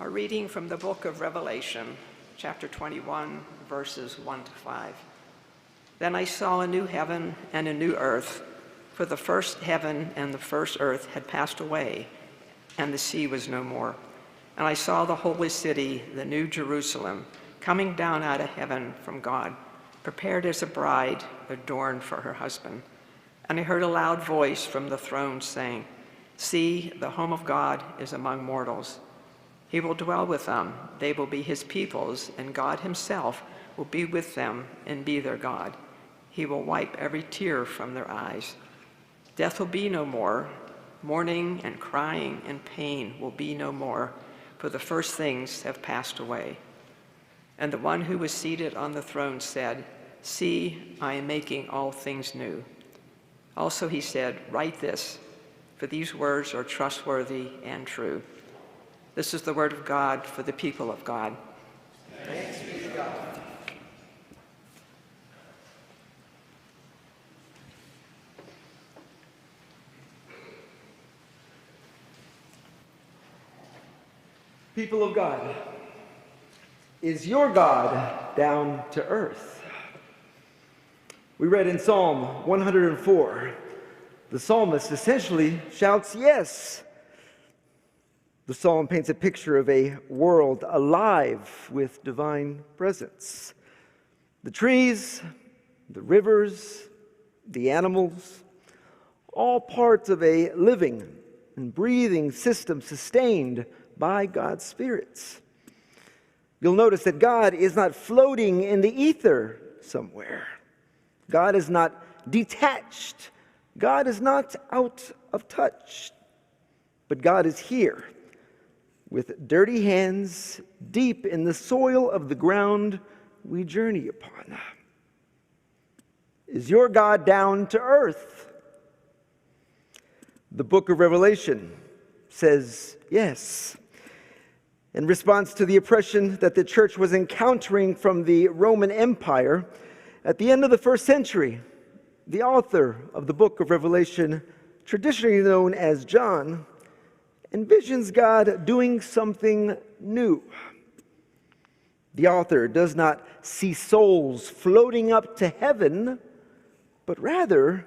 A reading from the book of Revelation, chapter 21, verses 1 to 5. Then I saw a new heaven and a new earth, for the first heaven and the first earth had passed away, and the sea was no more. And I saw the holy city, the new Jerusalem, coming down out of heaven from God, prepared as a bride adorned for her husband. And I heard a loud voice from the throne saying, "See, the home of God is among mortals. He will dwell with them, they will be his peoples, and God himself will be with them and be their God. He will wipe every tear from their eyes. Death will be no more. Mourning and crying and pain will be no more, for the first things have passed away." And the one who was seated on the throne said, "See, I am making all things new." Also he said, "Write this, for these words are trustworthy and true." This is the word of God for the people of God. Thanks be to God. People of God, is your God down to earth? We read in Psalm 104, the psalmist essentially shouts yes. The psalm paints a picture of a world alive with divine presence. The trees, the rivers, the animals, all parts of a living and breathing system sustained by God's spirits. You'll notice that God is not floating in the ether somewhere. God is not detached. God is not out of touch. But God is here, with dirty hands deep in the soil of the ground we journey upon. Is your God down to earth? The book of Revelation says yes. In response to the oppression that the church was encountering from the Roman Empire, at the end of the first century, the author of the book of Revelation, traditionally known as John, envisions God doing something new. The author does not see souls floating up to heaven, but rather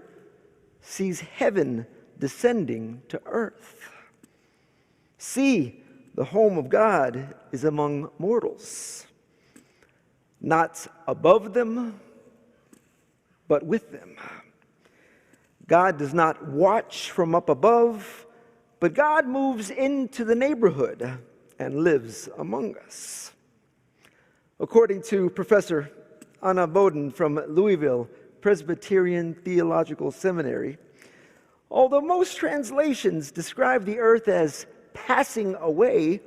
sees heaven descending to earth. See, the home of God is among mortals, not above them, but with them. God does not watch from up above, but God moves into the neighborhood and lives among us. According to Professor Anna Bowden from Louisville Presbyterian Theological Seminary, although most translations describe the earth as passing away,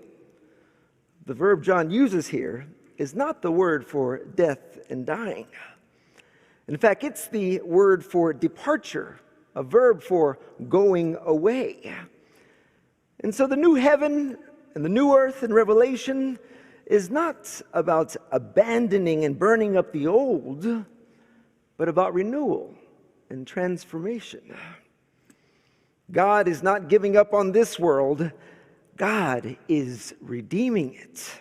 the verb John uses here is not the word for death and dying. In fact, it's the word for departure, a verb for going away. And so the new heaven and the new earth in Revelation is not about abandoning and burning up the old, but about renewal and transformation. God is not giving up on this world. God is redeeming it.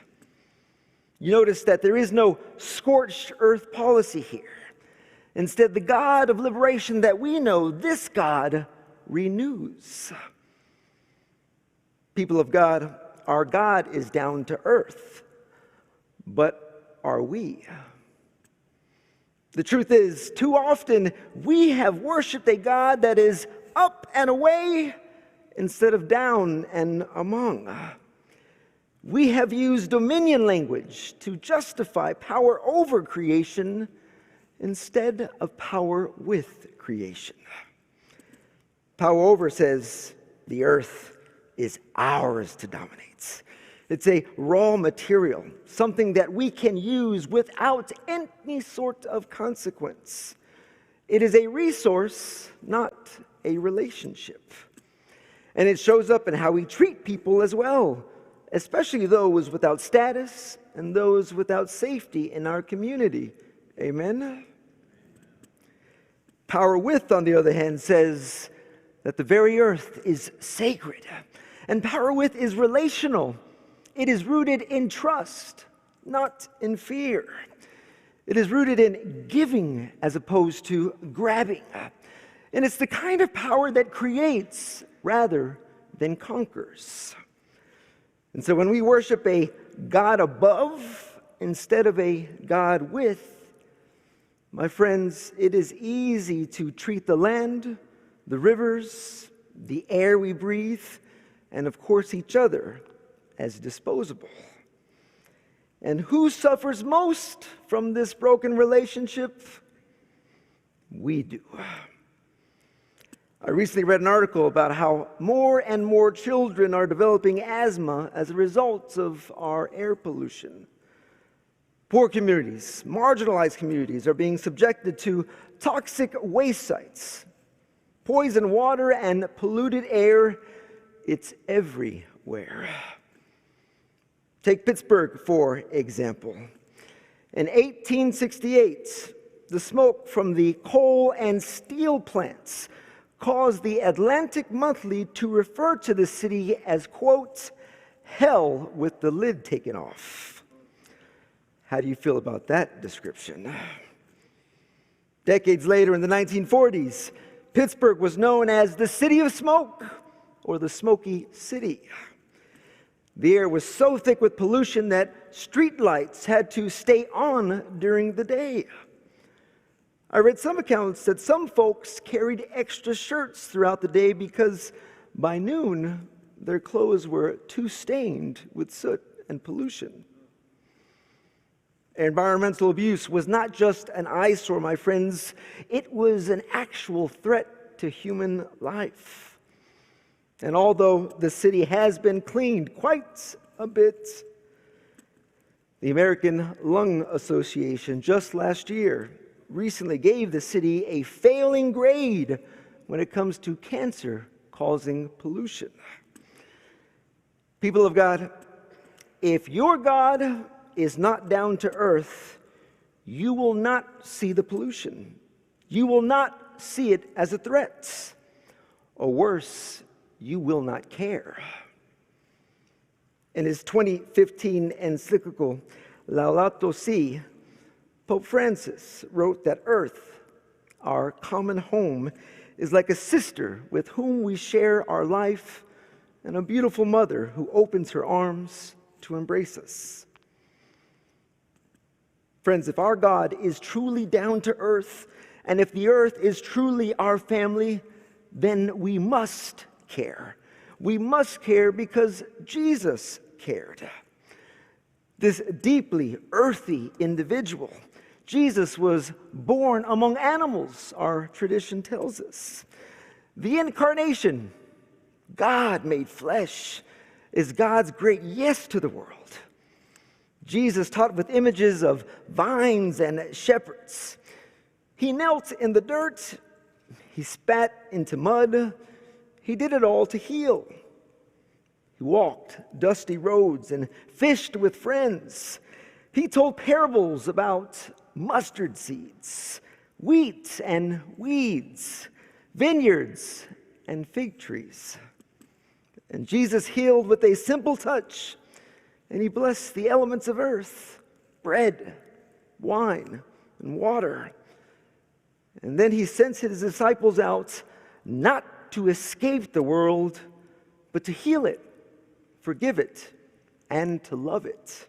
You notice that there is no scorched earth policy here. Instead, the God of liberation that we know, this God renews. People of God, our God is down to earth. But are we? The truth is, too often we have worshiped a God that is up and away instead of down and among. We have used dominion language to justify power over creation instead of power with creation. Power over says the earth is ours to dominate. It's a raw material, something that we can use without any sort of consequence. It is a resource, not a relationship. And it shows up in how we treat people as well, especially those without status and those without safety in our community. Amen? Power with, on the other hand, says that the very earth is sacred. And power with is relational. It is rooted in trust, not in fear. It is rooted in giving as opposed to grabbing. And it's the kind of power that creates rather than conquers. And so when we worship a God above instead of a God with, my friends, it is easy to treat the land, the rivers, the air we breathe, and of course each other as disposable. And who suffers most from this broken relationship? We do. I recently read an article about how more and more children are developing asthma as a result of our air pollution. Poor communities, marginalized communities are being subjected to toxic waste sites, poison water, and polluted air. It's everywhere. Take Pittsburgh, for example. In 1868, the smoke from the coal and steel plants caused the Atlantic Monthly to refer to the city as, quote, hell with the lid taken off. How do you feel about that description? Decades later, in the 1940s, Pittsburgh was known as the City of Smoke, or the Smoky City. The air was so thick with pollution that streetlights had to stay on during the day. I read some accounts that some folks carried extra shirts throughout the day because by noon, their clothes were too stained with soot and pollution. Environmental abuse was not just an eyesore, my friends. It was an actual threat to human life. And although the city has been cleaned quite a bit, the American Lung Association just last year recently gave the city a failing grade when it comes to cancer-causing pollution. People of God, if your God is not down to earth, you will not see the pollution. You will not see it as a threat. Or worse, you will not care. In his 2015 encyclical, Laudato Si', Pope Francis wrote that Earth, our common home, is like a sister with whom we share our life and a beautiful mother who opens her arms to embrace us. Friends, if our God is truly down to earth, and if the earth is truly our family, then we must care. We must care because Jesus cared. This deeply earthy individual, Jesus was born among animals, our tradition tells us. The incarnation, God made flesh, is God's great yes to the world. Jesus taught with images of vines and shepherds. He knelt in the dirt. He spat into mud. He did it all to heal. He walked dusty roads and fished with friends. He told parables about mustard seeds, wheat and weeds, vineyards and fig trees. And Jesus healed with a simple touch. And he blessed the elements of earth, bread, wine, and water. And then he sent his disciples out not to escape the world, but to heal it, forgive it, and to love it.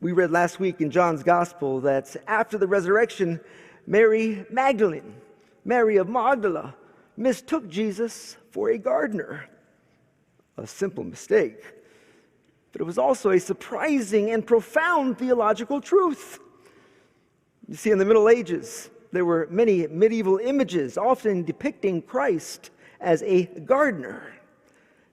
We read last week in John's Gospel that after the resurrection, Mary Magdalene, Mary of Magdala, mistook Jesus for a gardener. A simple mistake. But it was also a surprising and profound theological truth. You see, in the Middle Ages, there were many medieval images, often depicting Christ as a gardener.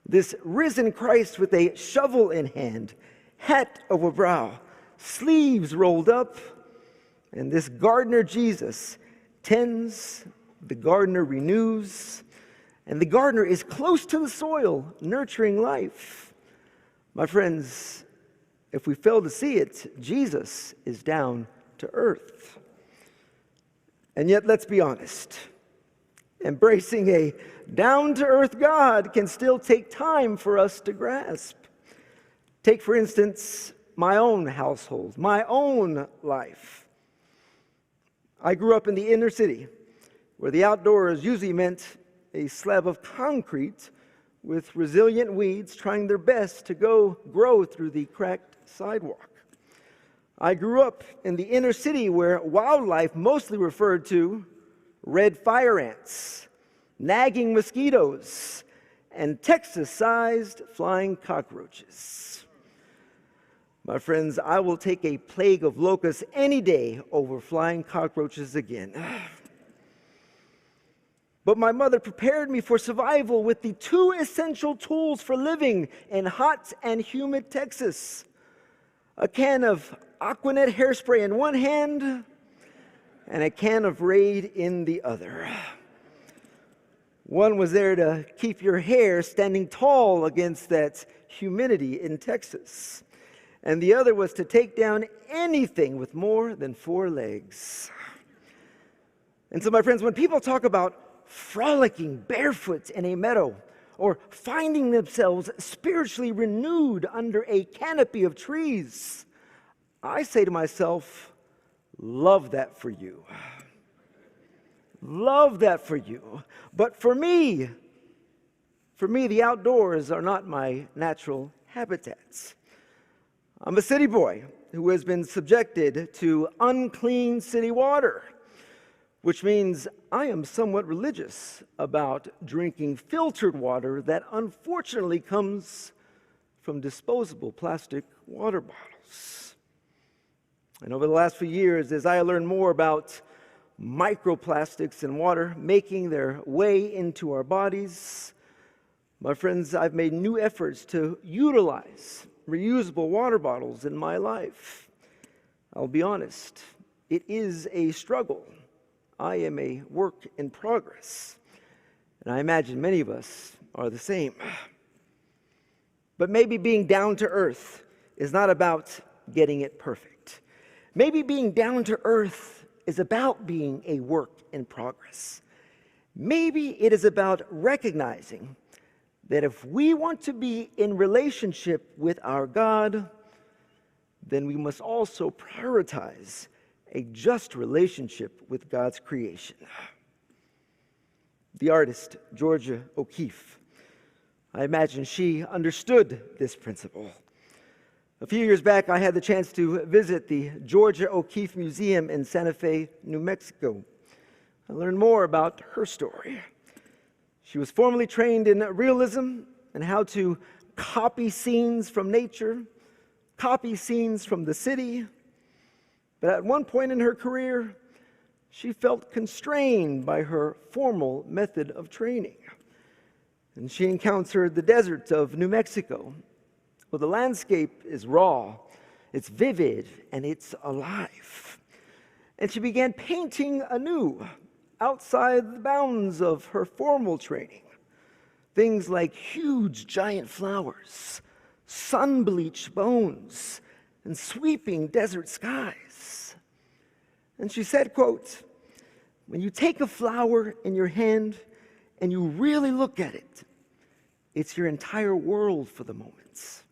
This risen Christ with a shovel in hand, hat over brow, sleeves rolled up, and this gardener Jesus tends, the gardener renews, and the gardener is close to the soil, nurturing life. My friends, if we fail to see it, Jesus is down to earth. And yet, let's be honest, embracing a down-to-earth God can still take time for us to grasp. Take, for instance, my own household, my own life. I grew up in the inner city, where the outdoors usually meant a slab of concrete with resilient weeds trying their best to grow through the cracked sidewalk. I grew up in the inner city where wildlife mostly referred to red fire ants, nagging mosquitoes, and Texas-sized flying cockroaches. My friends, I will take a plague of locusts any day over flying cockroaches again. But my mother prepared me for survival with the two essential tools for living in hot and humid Texas: a can of Aquanet hairspray in one hand and a can of Raid in the other. One was there to keep your hair standing tall against that humidity in Texas, and the other was to take down anything with more than 4 legs. And so, my friends, when people talk about frolicking barefoot in a meadow or finding themselves spiritually renewed under a canopy of trees, I say to myself, love that for you. Love that for you. But for me, the outdoors are not my natural habitats. I'm a city boy who has been subjected to unclean city water, which means I am somewhat religious about drinking filtered water that unfortunately comes from disposable plastic water bottles. And over the last few years, as I learned more about microplastics in water making their way into our bodies, my friends, I've made new efforts to utilize reusable water bottles in my life. I'll be honest, it is a struggle. I am a work in progress, and I imagine many of us are the same. But maybe being down to earth is not about getting it perfect. Maybe being down to earth is about being a work in progress. Maybe it is about recognizing that if we want to be in relationship with our God, then we must also prioritize a just relationship with God's creation. The artist Georgia O'Keeffe, I imagine she understood this principle. A few years back, I had the chance to visit the Georgia O'Keeffe Museum in Santa Fe, New Mexico. I learned more about her story. She was formally trained in realism and how to copy scenes from nature, copy scenes from the city. But at one point in her career, she felt constrained by her formal method of training. And she encountered the deserts of New Mexico. Well, the landscape is raw, it's vivid, and it's alive. And she began painting anew, outside the bounds of her formal training. Things like huge giant flowers, sun-bleached bones, and sweeping desert skies. And she said, quote, "When you take a flower in your hand and you really look at it, it's your entire world for the moment."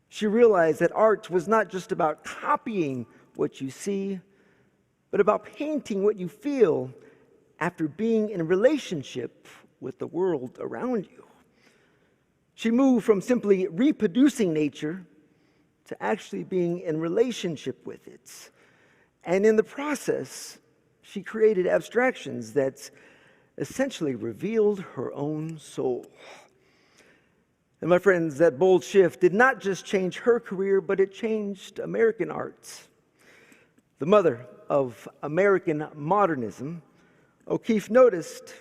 She realized that art was not just about copying what you see, but about painting what you feel after being in a relationship with the world around you. She moved from simply reproducing nature to actually being in relationship with it. And in the process, she created abstractions that essentially revealed her own soul. And my friends, that bold shift did not just change her career, but it changed American art. The mother of American modernism, O'Keeffe noticed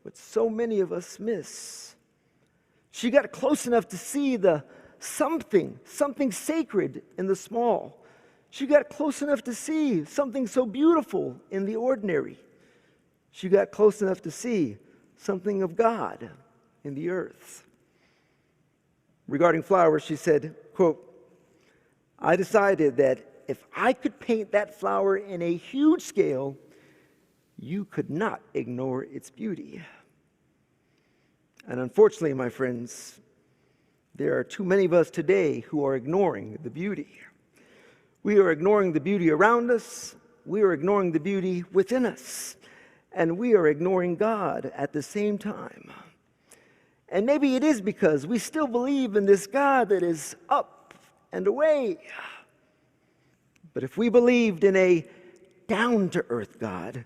what so many of us miss. She got close enough to see the something sacred in the small. She got close enough to see something so beautiful in the ordinary. She got close enough to see something of God in the earth. Regarding flowers, she said, quote, "I decided that if I could paint that flower in a huge scale, you could not ignore its beauty." And unfortunately, my friends, There are too many of us today who are ignoring the beauty. We are ignoring the beauty around us, we are ignoring the beauty within us, and we are ignoring God at the same time. And maybe it is because we still believe in this God that is up and away. But if we believed in a down-to-earth God,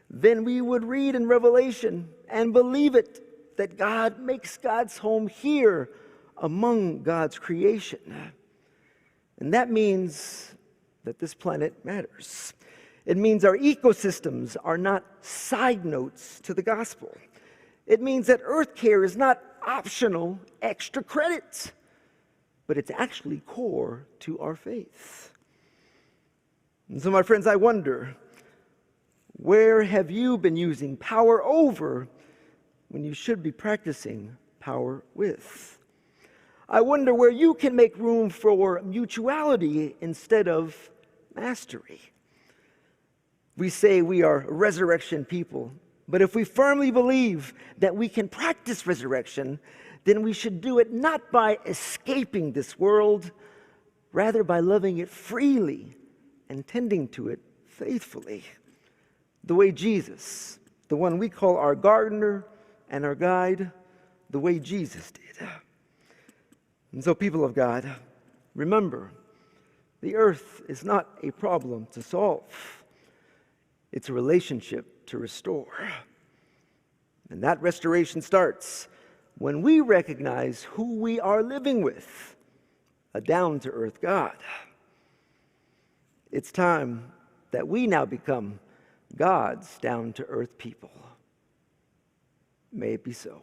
then we would read in Revelation and believe it, that God makes God's home here among God's creation. And that means that this planet matters. It means our ecosystems are not side notes to the gospel. It means that earth care is not optional extra credit, but it's actually core to our faith. And so, my friends, I wonder, where have you been using power over when you should be practicing power with? I wonder where you can make room for mutuality instead of mastery. We say we are resurrection people, but if we firmly believe that we can practice resurrection, then we should do it not by escaping this world, rather by loving it freely and tending to it faithfully, the way Jesus, the one we call our gardener and our guide, the way Jesus did. And so, people of God, remember, the earth is not a problem to solve. It's a relationship to restore. And that restoration starts when we recognize who we are living with, a down-to-earth God. It's time that we now become God's down-to-earth people. May it be so.